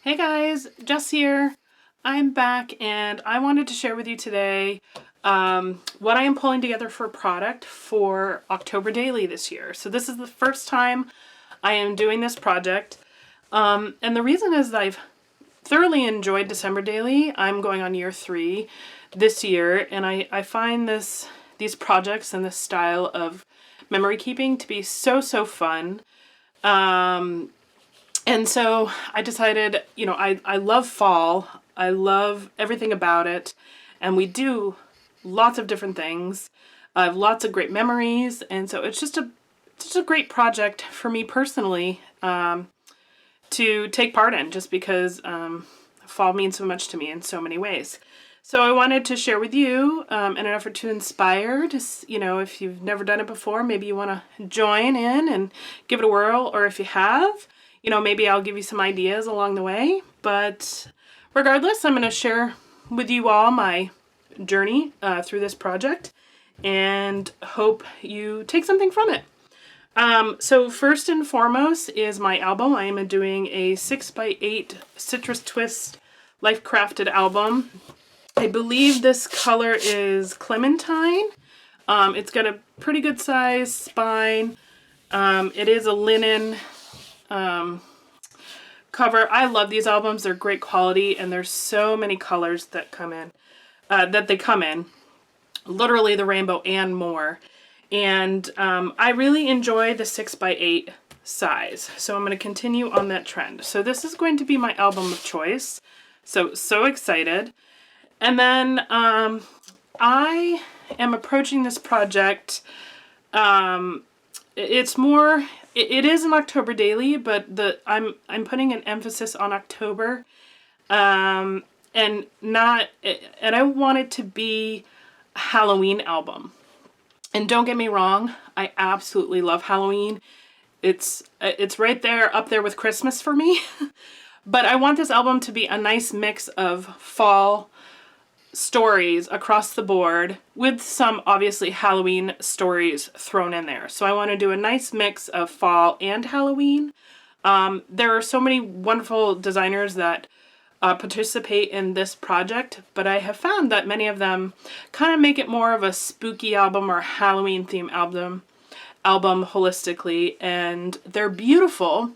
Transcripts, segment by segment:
Hey guys, Jess here. I'm back and I wanted to share with you today what I am pulling together for a product for October Daily this year. So this is the first time I am doing this project. And the reason is that I've thoroughly enjoyed December Daily. I'm going on year 3 this year, and I find these projects and this style of memory keeping to be so fun. And so I decided, I love fall. I love everything about it. And we do lots of different things. I have lots of great memories. And so it's just a great project for me personally to take part in, just because fall means so much to me in so many ways. So I wanted to share with you in an effort to inspire, if you've never done it before, maybe you want to join in and give it a whirl, or if you have, maybe I'll give you some ideas along the way. But regardless, I'm going to share with you all my journey through this project and hope you take something from it. So first and foremost is my album. I am doing a 6x8 Citrus Twist Life Crafted album. I believe this color is Clementine. It's got a pretty good size spine. It is a linen cover. I love these albums. They're great quality, and there's so many colors that come in, literally the rainbow and more. And I really enjoy the 6x8 size, so I'm going to continue on that trend. So this is going to be my album of choice. So excited. And then I am approaching this project. It is an October daily, but I'm putting an emphasis on October, and I want it to be a Halloween album. And don't get me wrong, I absolutely love Halloween. It's right there, up there with Christmas for me. But I want this album to be a nice mix of fall stories across the board, with some obviously Halloween stories thrown in there. So I want to do a nice mix of fall and Halloween. There are so many wonderful designers that participate in this project, but I have found that many of them kind of make it more of a spooky album or Halloween theme album holistically, and they're beautiful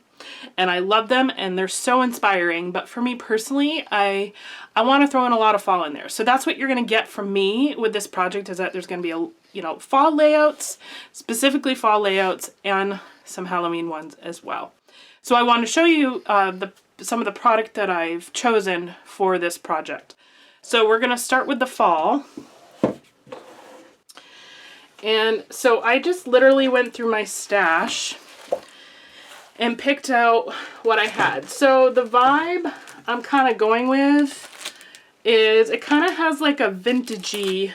and I love them and they're so inspiring. But for me personally, I want to throw in a lot of fall in there. So that's what you're going to get from me with this project, is that there's going to be fall layouts, specifically fall layouts, and some Halloween ones as well. So I want to show you some of the product that I've chosen for this project. So we're going to start with the fall. And so I just literally went through my stash and picked out what I had. So the vibe I'm kind of going with is, it kind of has like a vintagey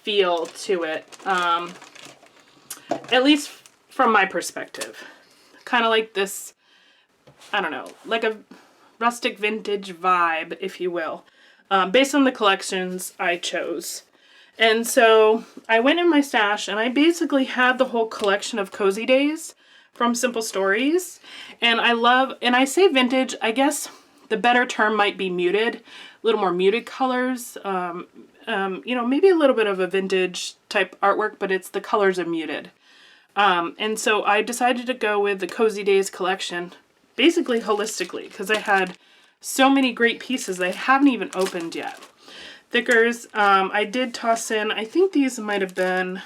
feel to it. At least from my perspective. Kind of like this, I don't know, like a rustic vintage vibe, if you will, based on the collections I chose. And so I went in my stash and I basically had the whole collection of Cozy Days from Simple Stories. And I say vintage, I guess the better term might be muted, a little more muted colors, maybe a little bit of a vintage type artwork, but the colors are muted. And so I decided to go with the Cozy Days collection, basically holistically, because I had so many great pieces I haven't even opened yet. Thickers, I did toss in, I think these might have been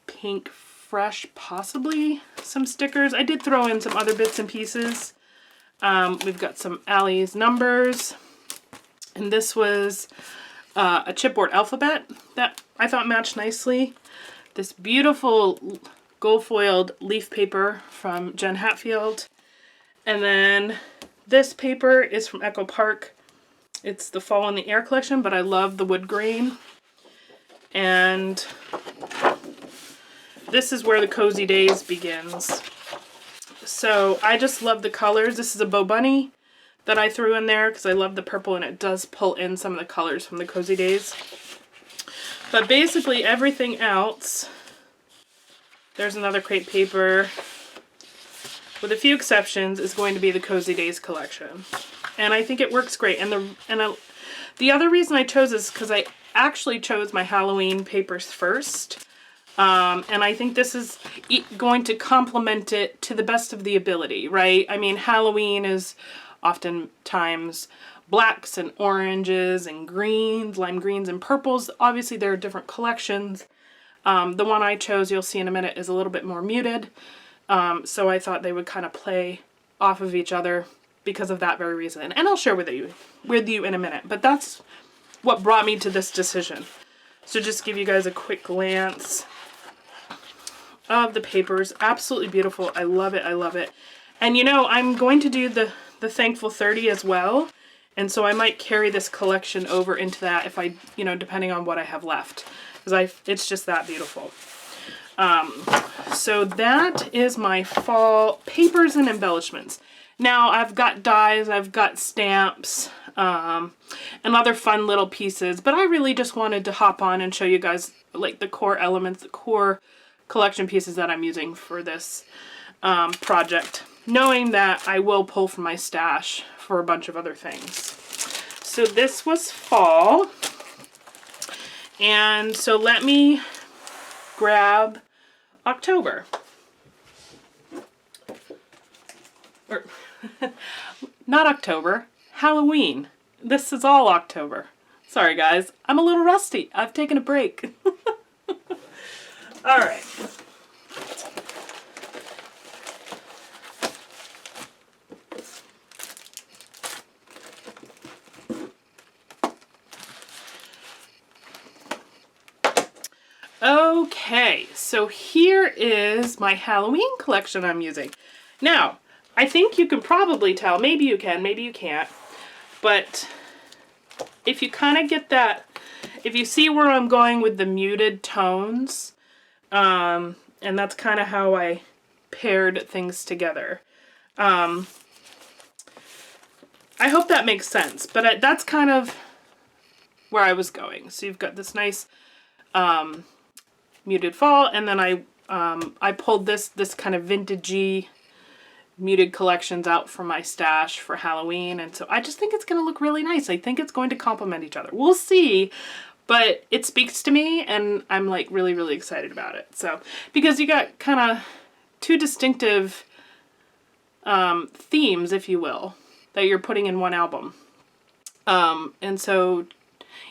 Pink Fresh, possibly some stickers. I did throw in some other bits and pieces. We've got some Allie's numbers, and this was a chipboard alphabet that I thought matched nicely. This beautiful gold foiled leaf paper from Jen Hatfield, and then this paper is from Echo Park. It's the Fall in the Air collection, but I love the wood grain. And this is where the Cozy Days begins. So I just love the colors. This is a Bow Bunny that I threw in there because I love the purple, and it does pull in some of the colors from the Cozy Days. But basically everything else, there's another crepe paper. with a few exceptions, is going to be the Cozy Days collection. And I think it works great. And the other reason I chose is because I actually chose my Halloween papers first. And I think this is going to complement it to the best of the ability, right? I mean, Halloween is oftentimes blacks and oranges and greens, lime greens and purples. Obviously, there are different collections. The one I chose, you'll see in a minute, is a little bit more muted. So I thought they would kind of play off of each other because of that very reason. And I'll share with you in a minute. But that's what brought me to this decision. So just give you guys a quick glance of the papers. Absolutely beautiful. I love it. I love it. And you know, I'm going to do the Thankful 30 as well. And so I might carry this collection over into that if I, you know, depending on what I have left. Because it's just that beautiful. So that is my fall papers and embellishments. Now I've got dies, I've got stamps, and other fun little pieces, but I really just wanted to hop on and show you guys like the core elements, the core collection pieces that I'm using for this project, knowing that I will pull from my stash for a bunch of other things. So this was fall, and so let me grab October. Or, not October, Halloween. This is all October. Sorry guys, I'm a little rusty. I've taken a break. All right. Okay, so here is my Halloween collection I'm using. Now, I think you can probably tell, maybe you can, maybe you can't, but if you kind of get that, if you see where I'm going with the muted tones, and that's kind of how I paired things together. I hope that makes sense, but that's kind of where I was going. So you've got this nice muted fall, and then I pulled this kind of vintagey muted collections out from my stash for Halloween, and so I just think it's going to look really nice. I think it's going to complement each other. We'll see, but it speaks to me, and I'm like really, really excited about it. So, because you got kind of two distinctive themes, if you will, that you're putting in one album. And so,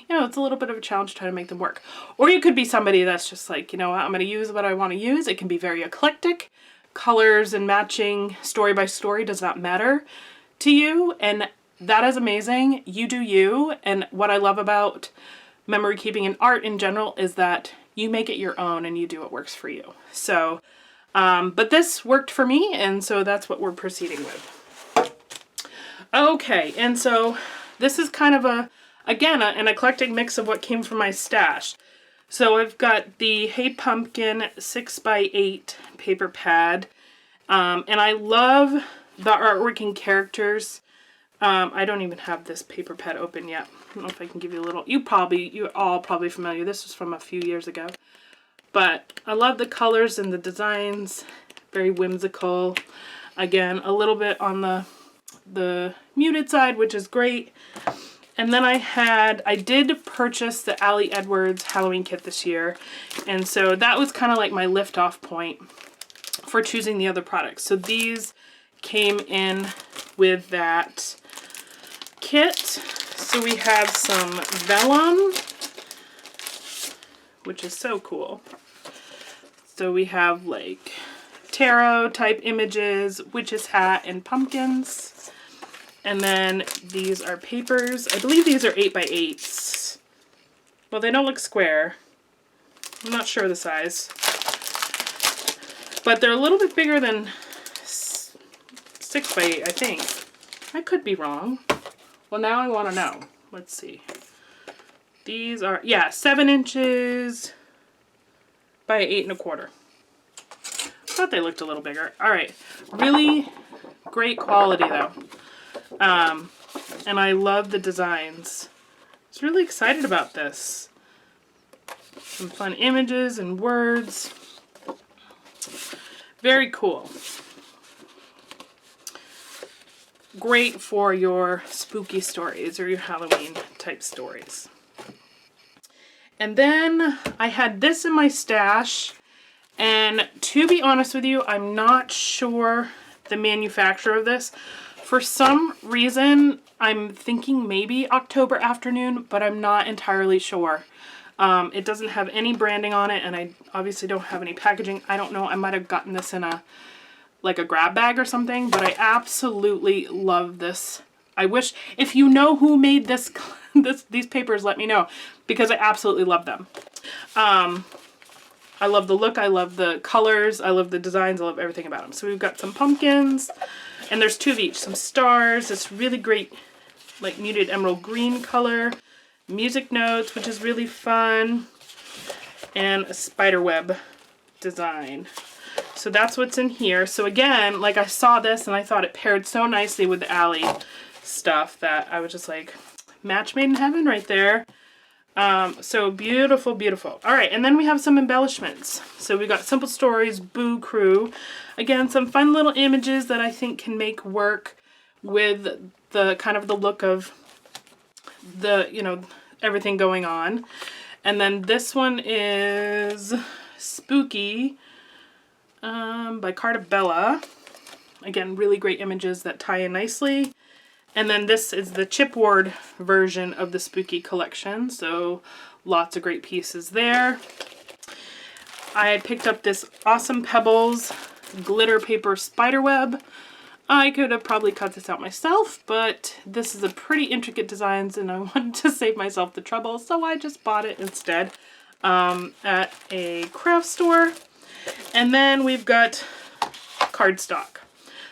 you know, it's a little bit of a challenge to try to make them work. Or you could be somebody that's just like, you know what, I'm going to use what I want to use. It can be very eclectic. Colors and matching story by story does not matter to you, and that is amazing. You do you, and what I love about memory keeping and art in general is that you make it your own and you do what works for you. So, but this worked for me, and so that's what we're proceeding with. Okay, and so this is kind of again, an eclectic mix of what came from my stash. So I've got the Hey Pumpkin 6x8 paper pad, and I love the artwork and characters. I don't even have this paper pad open yet. I don't know if I can give you a little, you're all probably familiar. This was from a few years ago. But I love the colors and the designs, very whimsical. Again, a little bit on the muted side, which is great. And then I did purchase the Ali Edwards Halloween kit this year. And so that was kind of like my lift-off point for choosing the other products. So these came in with that kit. So we have some vellum, which is so cool. So we have like tarot type images, witch's hat, and pumpkins. And then these are papers. I believe these are 8x8s. Well, they don't look square. I'm not sure the size. But they're a little bit bigger than 6x8, I think. I could be wrong. Well, now I want to know. Let's see. These are, yeah, 7 inches by 8 1/4. I thought they looked a little bigger. All right. Really great quality, though. And I love the designs. I was really excited about this. Some fun images and words. Very cool. great for your spooky stories or your Halloween type stories. And then I had this in my stash, and to be honest with you, I'm not sure the manufacturer of this. For some reason, I'm thinking maybe October Afternoon, but I'm not entirely sure. It doesn't have any branding on it, and I obviously don't have any packaging. I don't know, I might have gotten this in a grab bag or something, but I absolutely love this. I wish, if you know who made this, these papers, let me know, because I absolutely love them. I love the look, I love the colors, I love the designs, I love everything about them. So we've got some pumpkins, and there's 2 of each, some stars, this really great like muted emerald green color, music notes, which is really fun, and a spider web design. So that's what's in here. So again, like I saw this and I thought it paired so nicely with the Alley stuff that I was just like, match made in heaven right there. So beautiful, beautiful. All right, and then we have some embellishments. So we got Simple Stories, Boo Crew. Again, some fun little images that I think can make work with the kind of the look of the, you know, everything going on. And then this one is Spooky by Carta Bella. Again, really great images that tie in nicely. And then this is the chipboard version of the Spooky collection, so lots of great pieces there. I had picked up this Awesome Pebbles glitter paper spiderweb. I could have probably cut this out myself, but this is a pretty intricate designs and I wanted to save myself the trouble, so I just bought it instead at a craft store. And then we've got cardstock.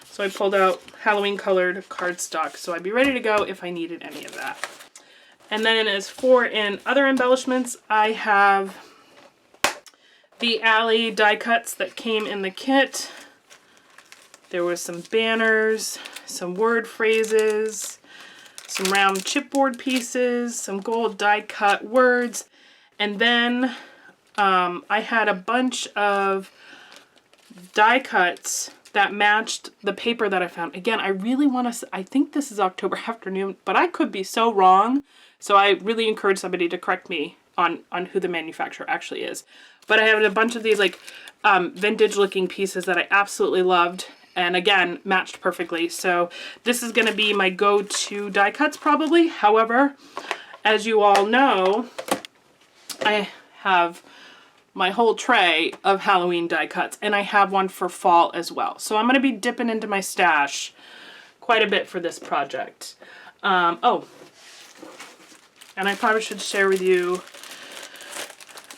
So I pulled out Halloween colored cardstock, so I'd be ready to go if I needed any of that. And then as for in other embellishments, I have the Alley die cuts that came in the kit. There was some banners, some word phrases, some round chipboard pieces, some gold die cut words, and then I had a bunch of die cuts that matched the paper that I found. Again, I really want to, I think this is October Afternoon, but I could be so wrong. So I really encourage somebody to correct me on who the manufacturer actually is. But I have a bunch of these like vintage looking pieces that I absolutely loved. And again, matched perfectly. So this is going to be my go-to die cuts probably. However, as you all know, I have my whole tray of Halloween die cuts, and I have one for fall as well. So I'm going to be dipping into my stash quite a bit for this project. Oh, and I probably should share with you,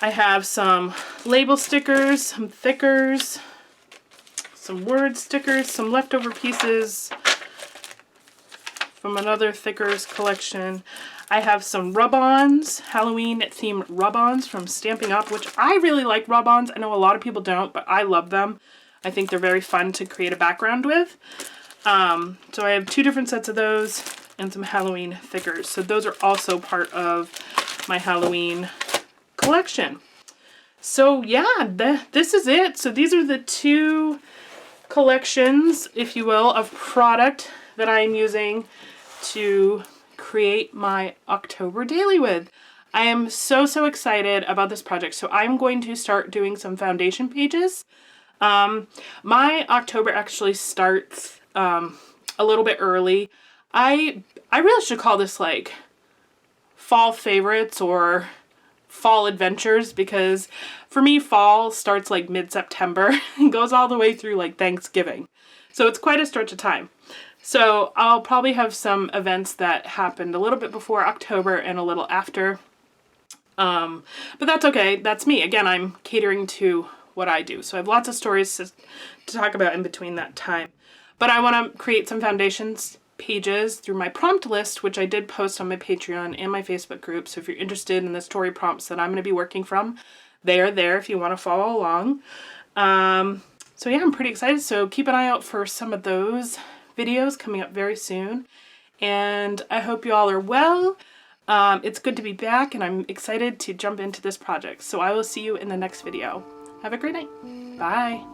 I have some label stickers, some thickers, some word stickers, some leftover pieces from another thickers collection. I have some rub-ons, Halloween themed rub-ons from Stampin' Up, which I really like rub-ons. I know a lot of people don't, but I love them. I think they're very fun to create a background with. So I have 2 different sets of those and some Halloween thickers. So those are also part of my Halloween collection. So yeah, this is it. So these are the 2 collections, if you will, of product that I am using to create my October daily with. I am so excited about this project. So I'm going to start doing some foundation pages. My October actually starts a little bit early. I really should call this like fall favorites or fall adventures, because for me fall starts like mid-September and goes all the way through like Thanksgiving. So it's quite a stretch of time. So I'll probably have some events that happened a little bit before October and a little after. But that's okay. That's me. Again, I'm catering to what I do. So I have lots of stories to talk about in between that time. But I want to create some foundations pages through my prompt list, which I did post on my Patreon and my Facebook group. So if you're interested in the story prompts that I'm going to be working from, they are there if you want to follow along. So yeah, I'm pretty excited. So keep an eye out for some of those videos coming up very soon. And I hope you all are well. It's good to be back and I'm excited to jump into this project. So I will see you in the next video. Have a great night. Bye.